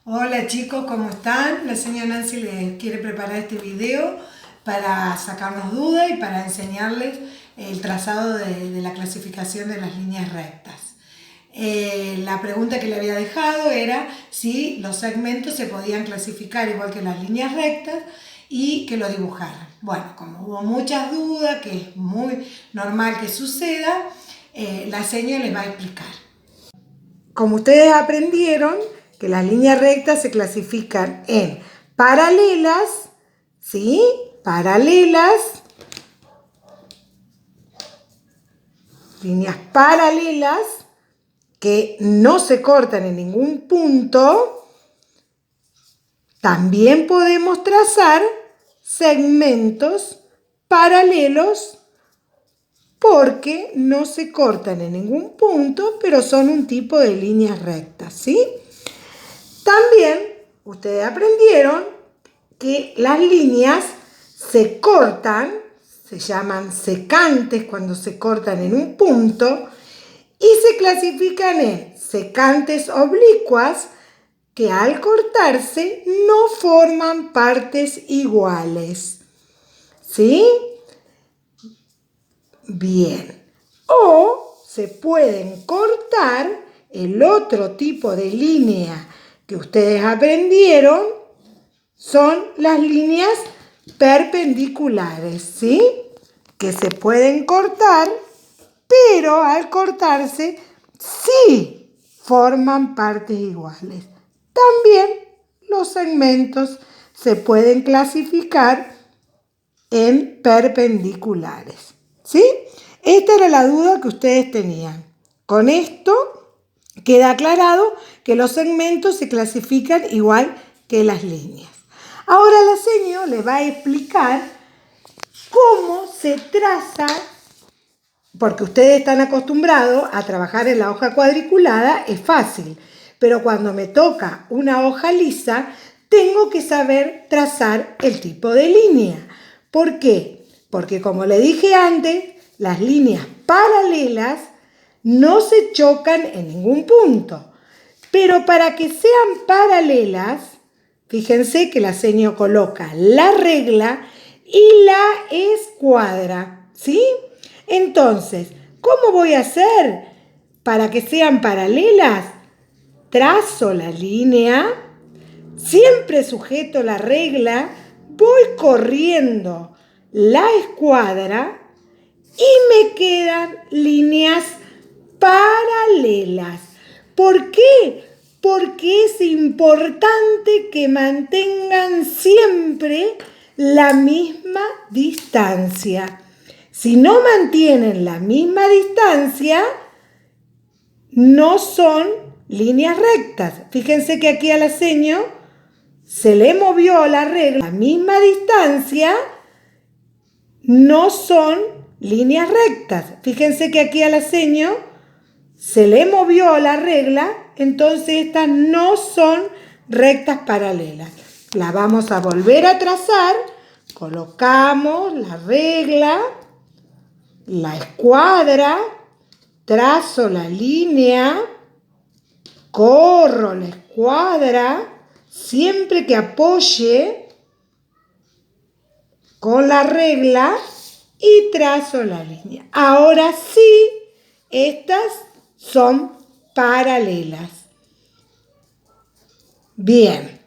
Hola chicos, ¿cómo están? La señora Nancy les quiere preparar este video para sacarnos dudas y para enseñarles el trazado de la clasificación de las líneas rectas. La pregunta que le había dejado era si los segmentos se podían clasificar igual que las líneas rectas y que lo dibujaran. Bueno, como hubo muchas dudas, que es muy normal que suceda, la señora les va a explicar. Como ustedes aprendieron, que las líneas rectas se clasifican en paralelas, ¿sí? Paralelas, líneas paralelas que no se cortan en ningún punto. También podemos trazar segmentos paralelos porque no se cortan en ningún punto, pero son un tipo de líneas rectas, ¿sí? También ustedes aprendieron que las líneas se cortan, se llaman secantes cuando se cortan en un punto, y se clasifican en secantes oblicuas, que al cortarse no forman partes iguales. ¿Sí? Bien. O se pueden cortar el otro tipo de línea que ustedes aprendieron, son las líneas perpendiculares, ¿sí? Que se pueden cortar, pero al cortarse sí forman partes iguales. También los segmentos se pueden clasificar en perpendiculares, ¿sí? Esta era la duda que ustedes tenían. Con esto queda aclarado que los segmentos se clasifican igual que las líneas. Ahora la seño le va a explicar cómo se traza, porque ustedes están acostumbrados a trabajar en la hoja cuadriculada, es fácil, pero cuando me toca una hoja lisa, tengo que saber trazar el tipo de línea. ¿Por qué? Porque como le dije antes, las líneas paralelas no se chocan en ningún punto. Pero para que sean paralelas, fíjense que la seño coloca la regla y la escuadra, ¿sí? Entonces, ¿cómo voy a hacer para que sean paralelas? Trazo la línea, siempre sujeto la regla, voy corriendo la escuadra y me quedan líneas paralelas. ¿Por qué? Porque es importante que mantengan siempre la misma distancia. Si no mantienen la misma distancia, no son líneas rectas. Fíjense que aquí a la seño se le movió la regla, la misma distancia, no son líneas rectas. Fíjense que aquí a la seño se le movió la regla, entonces estas no son rectas paralelas. La vamos a volver a trazar. Colocamos la regla, la escuadra, trazo la línea, corro la escuadra, siempre que apoye con la regla y trazo la línea. Ahora sí, estas son paralelas. Bien,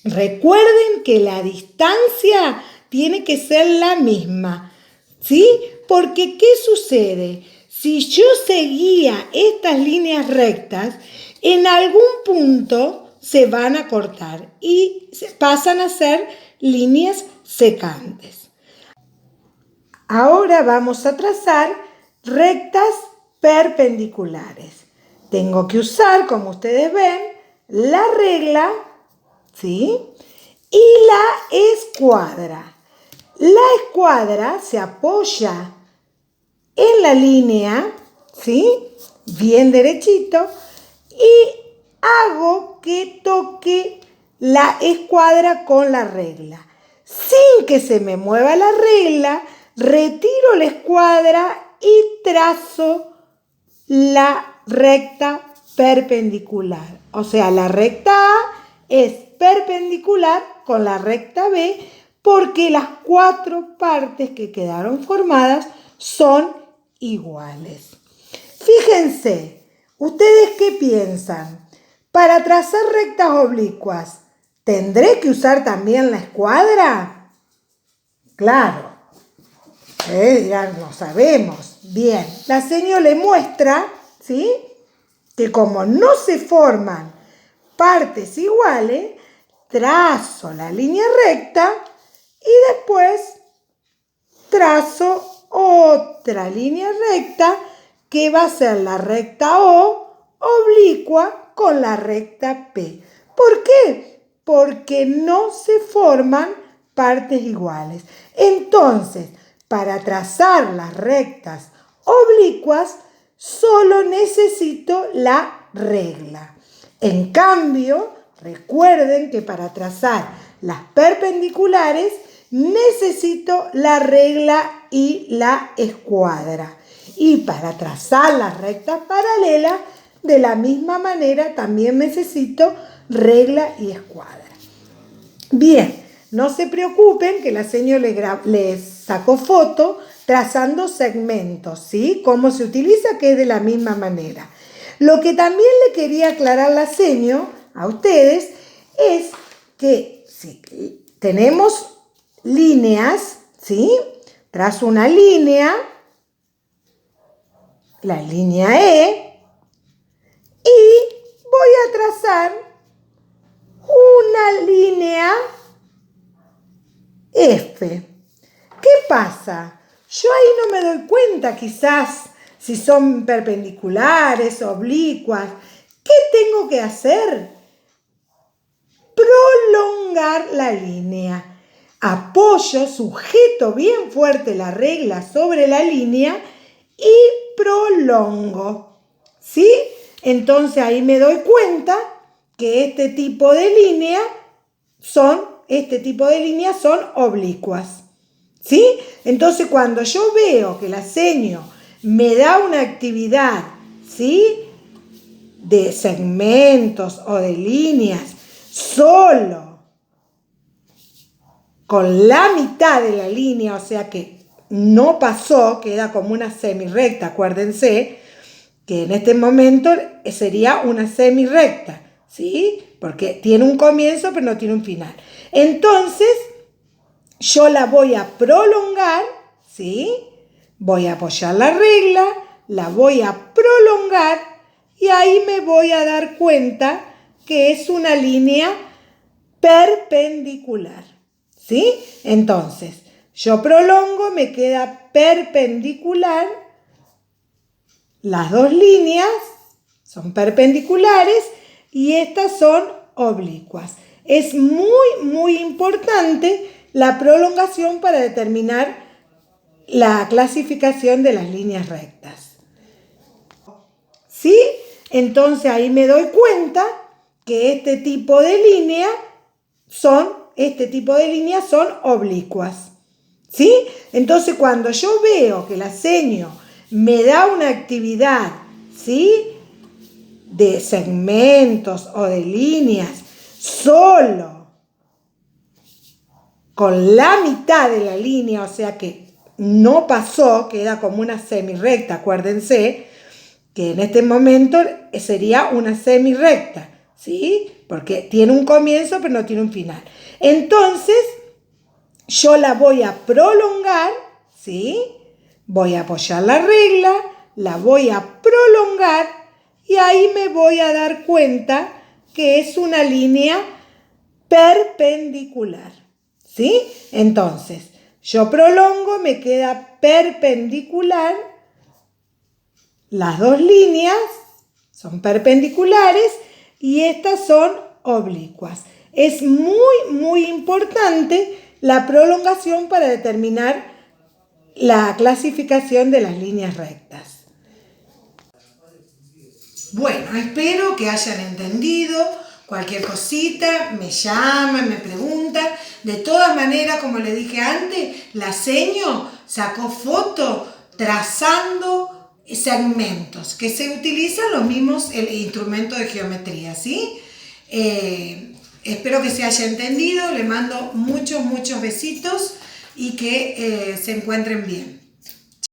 recuerden que la distancia tiene que ser la misma, ¿sí? Porque ¿qué sucede? Si yo seguía estas líneas rectas, en algún punto se van a cortar y pasan a ser líneas secantes. Ahora vamos a trazar rectas perpendiculares. Tengo que usar, como ustedes ven, la regla, ¿sí? Y la escuadra. La escuadra se apoya en la línea, ¿sí? Bien derechito, y hago que toque la escuadra con la regla. Sin que se me mueva la regla, retiro la escuadra y trazo la recta perpendicular. O sea, la recta A es perpendicular con la recta B porque las 4 partes que quedaron formadas son iguales. Fíjense, ¿ustedes qué piensan? Para trazar rectas oblicuas, ¿tendré que usar también la escuadra? Claro, ya no sabemos. Bien, la seño le muestra, ¿sí?, que como no se forman partes iguales, trazo la línea recta y después trazo otra línea recta que va a ser la recta O oblicua con la recta P. ¿Por qué? Porque no se forman partes iguales. Entonces, para trazar las rectas oblicuas, solo necesito la regla. En cambio, recuerden que para trazar las perpendiculares necesito la regla y la escuadra. Y para trazar las rectas paralelas, de la misma manera también necesito regla y escuadra. Bien, no se preocupen que la seño les sacó foto trazando segmentos, ¿sí? Cómo se utiliza, que es de la misma manera. Lo que también le quería aclarar la seño a ustedes es que si tenemos líneas, ¿sí? Trazo una línea, la línea E, y voy a trazar una línea F. ¿Qué pasa? Yo ahí no me doy cuenta quizás si son perpendiculares, oblicuas. ¿Qué tengo que hacer? Prolongar la línea. Apoyo, sujeto bien fuerte la regla sobre la línea y prolongo. ¿Sí? Entonces ahí me doy cuenta que este tipo de líneas son oblicuas. ¿Sí? Entonces cuando yo veo que la seño me da una actividad, ¿sí?, de segmentos o de líneas solo con la mitad de la línea, o sea que no pasó, queda como una semirrecta, acuérdense que en este momento sería una semirrecta, ¿sí? Porque tiene un comienzo pero no tiene un final. Entonces, yo la voy a prolongar, ¿sí? Voy a apoyar la regla, la voy a prolongar y ahí me voy a dar cuenta que es una línea perpendicular, ¿sí? Entonces, yo prolongo, me queda perpendicular. Las dos líneas son perpendiculares y estas son oblicuas. Es muy importante la prolongación para determinar la clasificación de las líneas rectas. ¿Sí? Entonces ahí me doy cuenta que este tipo de líneas son oblicuas. ¿Sí? Entonces cuando yo veo que la seño me da una actividad, ¿sí?, de segmentos o de líneas solo con la mitad de la línea, o sea que no pasó, queda como una semirrecta, acuérdense que en este momento sería una semirrecta, ¿sí? Porque tiene un comienzo pero no tiene un final. Entonces, yo la voy a prolongar, ¿sí? Voy a apoyar la regla, la voy a prolongar y ahí me voy a dar cuenta que es una línea perpendicular, ¿sí? Entonces, yo prolongo, me queda perpendicular. Las dos líneas son perpendiculares y estas son oblicuas. Es muy importante la prolongación para determinar la clasificación de las líneas rectas. Bueno, espero que hayan entendido. Cualquier cosita, me llaman, me preguntan. De todas maneras, como les dije antes, la seño sacó foto trazando segmentos, que se utilizan los mismos instrumentos de geometría, ¿sí? Espero que se haya entendido, le mando muchos besitos y que se encuentren bien.